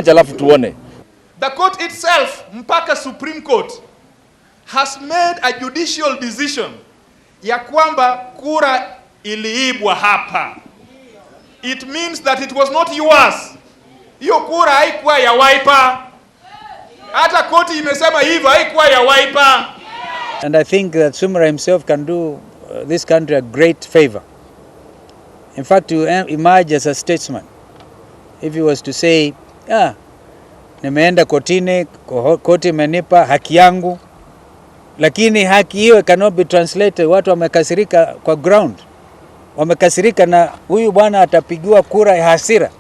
Alafu tuone. The court itself, mpaka Supreme Court, has made a judicial decision ya kwamba kura iliibwa hapa. It means that it was not yours. Hiyo kura haikuwa ya Wiper. Hata koti imesema hivyo, haikuwa ya Wiper. And I think that Sumra himself can do this country a great favor. In fact, to emerge as a statesman, if he was to say, nimeenda kotini, koti imenipa haki yangu, lakini haki hiyo cannot be translated. Watu wamekasirika kwa ground, wamekasirika na huyu bwana atapigiwa kura ya hasira.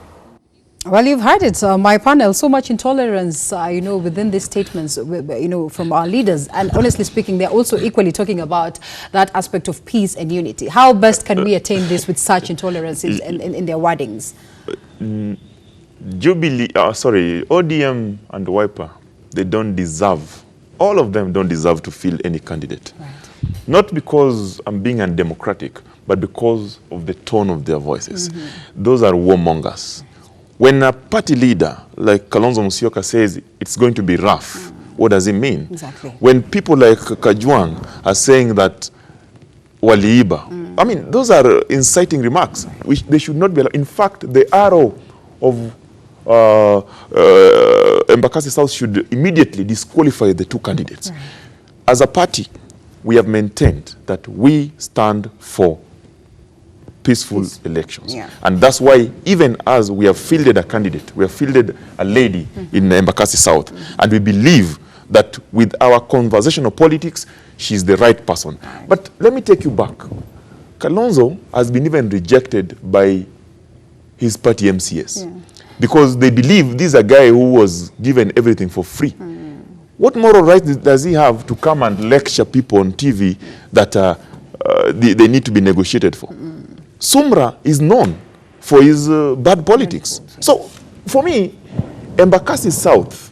Well, you've heard it, my panel, so much intolerance, within these statements, from our leaders. And honestly speaking, they're also equally talking about that aspect of peace and unity. How best can we attain this with such intolerance in their wordings? ODM and Wiper, they don't deserve, all of them don't deserve to field any candidate. Right. Not because I'm being undemocratic, but because of the tone of their voices. Those are warmongers. When a party leader like Kalonzo Musyoka says it's going to be rough, what does it mean? Exactly. When people like Kajwang are saying that waliiba, I mean, those are inciting remarks, which they should not be allowed. In fact, the arrow of Embakasi South should immediately disqualify the two candidates. Right. As a party, we have maintained that we stand for peaceful elections. Yeah. And that's why, even as we have fielded a candidate, we have fielded a lady in Embakasi South, and we believe that with our conversational politics, she's the right person. Right. But let me take you back. Kalonzo has been even rejected by his party MCS because they believe this is a guy who was given everything for free. What moral right does he have to come and lecture people on TV that they need to be negotiated for? Sumra is known for his bad politics. So, for me, Embakasi South,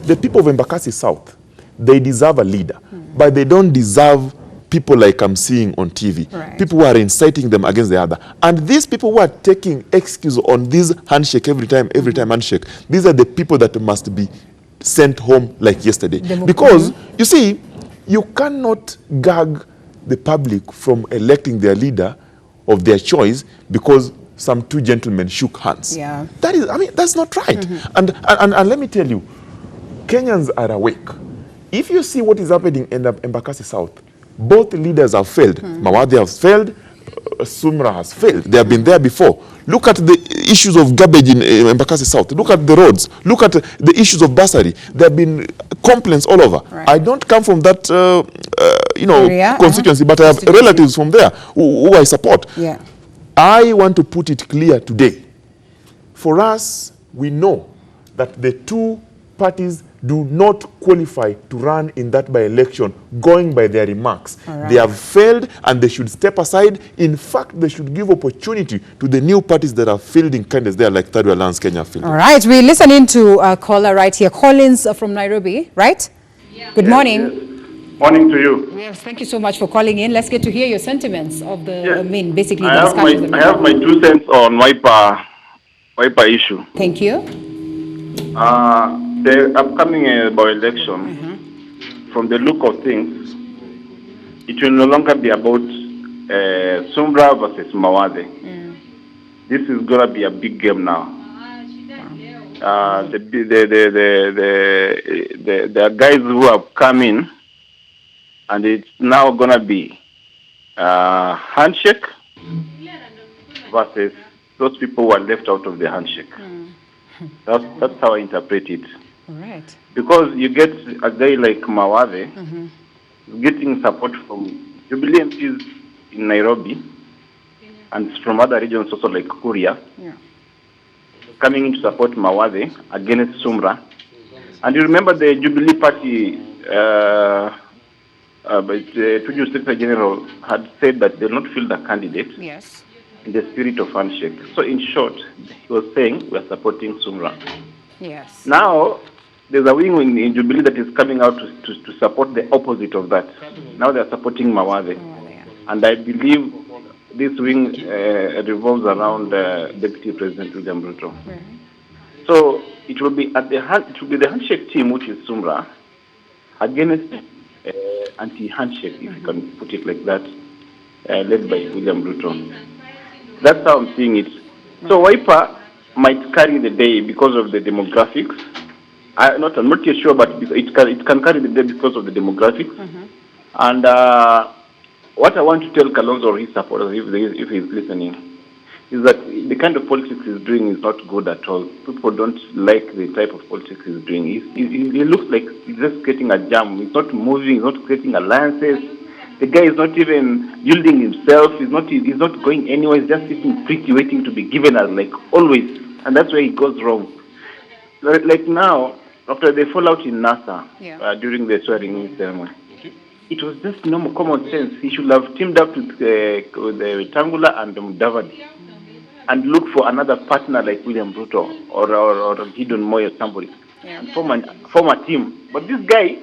the people of Embakasi South, they deserve a leader, but they don't deserve people like I'm seeing on TV. Right. People who are inciting them against the other. And these people who are taking excuse on this handshake every time handshake, these are the people that must be sent home like yesterday. Because, you see, you cannot gag the public from electing their leader of their choice because some two gentlemen shook hands. Yeah. That is, I mean, that's not right. And let me tell you, Kenyans are awake. If you see what is happening in Embakasi South, both leaders have failed. Mawade has failed, Sumra has failed. They have been there before. Look at the issues of garbage in Embakasi South. Look at the roads. Look at the issues of bursary. There have been complaints all over. Right. I don't come from that, Area, constituency, but I have relatives from there who I support. Yeah. I want to put it clear today. For us, we know that the two parties do not qualify to run in that by-election going by their remarks. Right. They have failed and they should step aside. In fact, they should give opportunity to the new parties that are fielding candidates there like Third Alliance Kenya fielding. All right, we're listening to a caller right here, Collins from Nairobi, right? Yeah. Good morning. Yes. Morning to you. Yes, thank you so much for calling in. Let's get to hear your sentiments of the, Yes. basically the I have my 2 cents on Wiper issue. Thank you. The upcoming by-election, from the look of things, it will no longer be about Sumra versus Mawade. This is going to be a big game now. The guys who have come in, and it's now going to be handshake versus those people who are left out of the handshake. That's how I interpret it. All right. Because you get a guy like Mawade getting support from Jubilee MPs in Nairobi and from other regions also like Kuria, coming in to support Mawade against Sumra. And you remember the Jubilee Party, the Tuju Secretary General had said that they will not field a candidate in the spirit of handshake. So in short, he was saying we are supporting Sumra. Yes. Now, there's a wing in Jubilee that is coming out to support the opposite of that. Now they are supporting Mawade. And I believe this wing revolves around Deputy President William Ruto. So it will be the handshake team, which is Sumra, against anti-handshake, if you can put it like that, led by William Ruto. That's how I'm seeing it. So Wiper might carry the day because of the demographics. I'm not yet sure, but it can carry the day because of the demographics. And what I want to tell Kalonzo or his supporters, if he's listening, is that the kind of politics he's doing is not good at all. People don't like the type of politics he's doing. He looks like he's just getting a jam. He's not moving. He's not creating alliances. The guy is not even building himself. He's not going anywhere. He's just sitting pretty, waiting to be given as like always. And that's where he goes wrong. Like now, after the fallout in NASA, during the swearing-in ceremony, it was just normal common sense. He should have teamed up with Tangula and Mudavadi and look for another partner like William Ruto or Gideon Moy or somebody, and form a team. But this guy,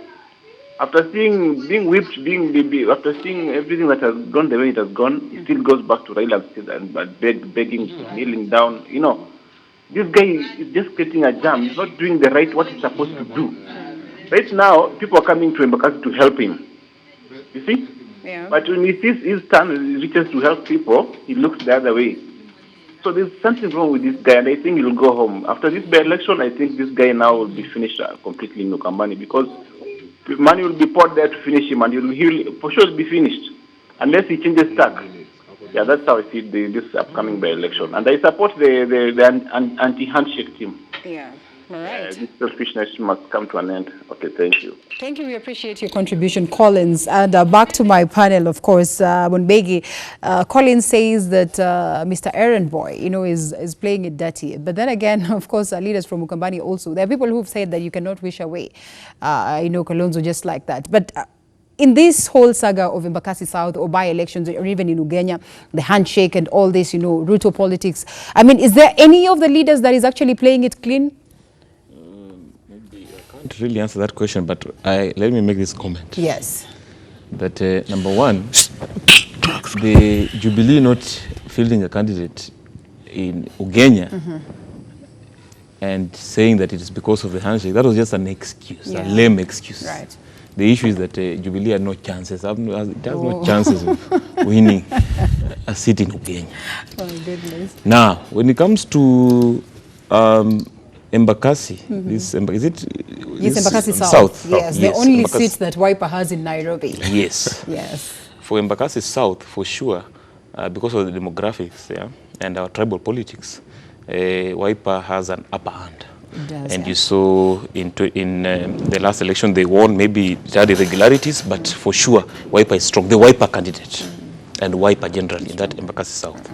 after being whipped, after seeing everything that has gone the way it has gone, he still goes back to Raila and begging, kneeling down. You know, this guy is just creating a jam. He's not doing what he's supposed to do. Right now, people are coming to Embakasi to help him. You see? Yeah. But when he sees his turn reaches to help people, he looks the other way. So there's something wrong with this guy, and I think he'll go home. After this by-election, I think this guy now will be finished completely in Nukambani, because money will be poured there to finish him, and he'll for sure be finished, unless he changes tack. Yeah, that's how I see this upcoming by-election. And I support the anti-handshake team. Yeah. All right. This selfishness must come to an end. Okay, thank you. Thank you. We appreciate your contribution, Collins. And back to my panel, of course, Bonbegi. Collins says that Mr. Errand Boy, is playing it dirty. But then again, of course, leaders from Ukambani also. There are people who've said that you cannot wish away, Kalonzo just like that. But in this whole saga of Embakasi South or by-elections or even in Ugenya, the handshake and all this, Ruto politics, I mean, is there any of the leaders that is actually playing it clean? I can't really answer that question, but let me make this comment. Yes. That number one, the Jubilee not fielding a candidate in Ugenya and saying that it is because of the handshake, that was just an excuse, a lame excuse. Right. The issue is that Jubilee had no chances. It has no chances of winning a seat in Ugenya. Oh, goodness. Now, when it comes to Embakasi, is it? Yes, Embakasi South. Yes, the only seat that Wiper has in Nairobi. Yes. Yes. For Embakasi South, for sure, because of the demographics and our tribal politics, Wiper has an upper hand. Does, and you saw in the last election they won. Maybe it had irregularities, but for sure Wiper is strong. The Wiper candidate and Wiper generally in that Embakasi South.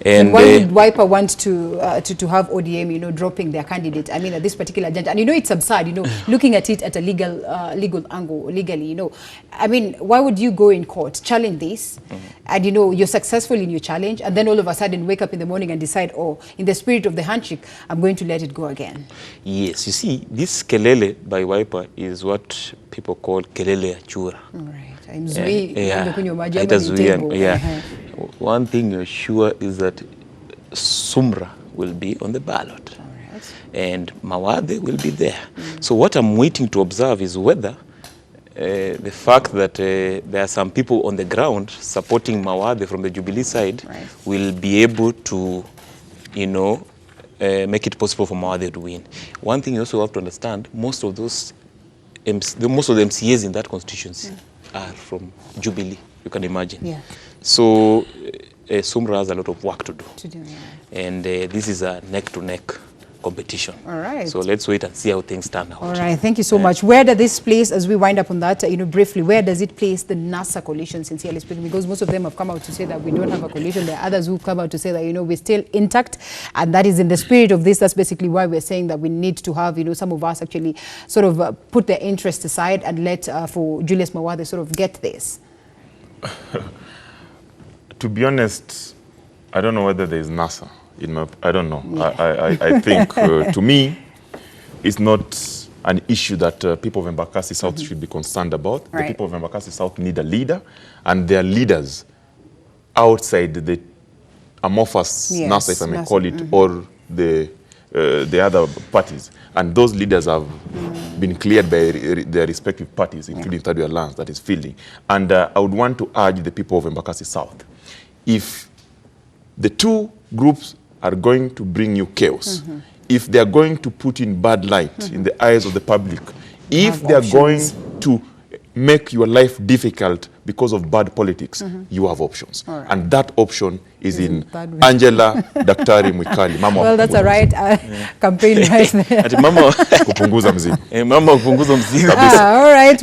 And why would Wiper want to have ODM, dropping their candidate? I mean, at this particular agenda, and it's absurd, looking at it at a legal angle, legally, I mean, why would you go in court, challenge this, and you're successful in your challenge, and then all of a sudden wake up in the morning and decide, oh, in the spirit of the handshake, I'm going to let it go again? Yes, you see, this kelele by Wiper is what people call kelele achura. Right. One thing you're sure is that Sumra will be on the ballot, and Mawade will be there. So what I'm waiting to observe is whether the fact that there are some people on the ground supporting Mawade from the Jubilee side will be able to, make it possible for Mawade to win. One thing you also have to understand, most of the MCAs in that constituency are from Jubilee, you can imagine. Yeah. So Sumra has a lot of work to do. And this is a neck-to-neck competition. All right. So let's wait and see how things turn out. All right. Thank you so much. Where does this place, as we wind up on that, briefly, where does it place the NASA coalition, sincerely speaking? Because most of them have come out to say that we don't have a coalition. There are others who come out to say that, we're still intact. And that is in the spirit of this. That's basically why we're saying that we need to have, some of us actually sort of put their interests aside and let for Julius Mawade sort of get this. To be honest, I don't know whether there is NASA. I don't know. Yeah. I think, to me, it's not an issue that people of Embakasi South should be concerned about. The people of Embakasi South need a leader, and their leaders outside the amorphous NASA, if I may call it, or the the other parties, and those leaders have been cleared by their respective parties, including Third Way Alliance that is fielding. And I would want to urge the people of Embakasi South, if the two groups are going to bring you chaos, if they are going to put in bad light in the eyes of the public, if they are going to make your life difficult because of bad politics, you have options. Right. And that option is in Angela Daktari Mwikali. Mama well, that's a right campaign right there. Kupunguza mzigo. Mama kupunguza mzigo. All right.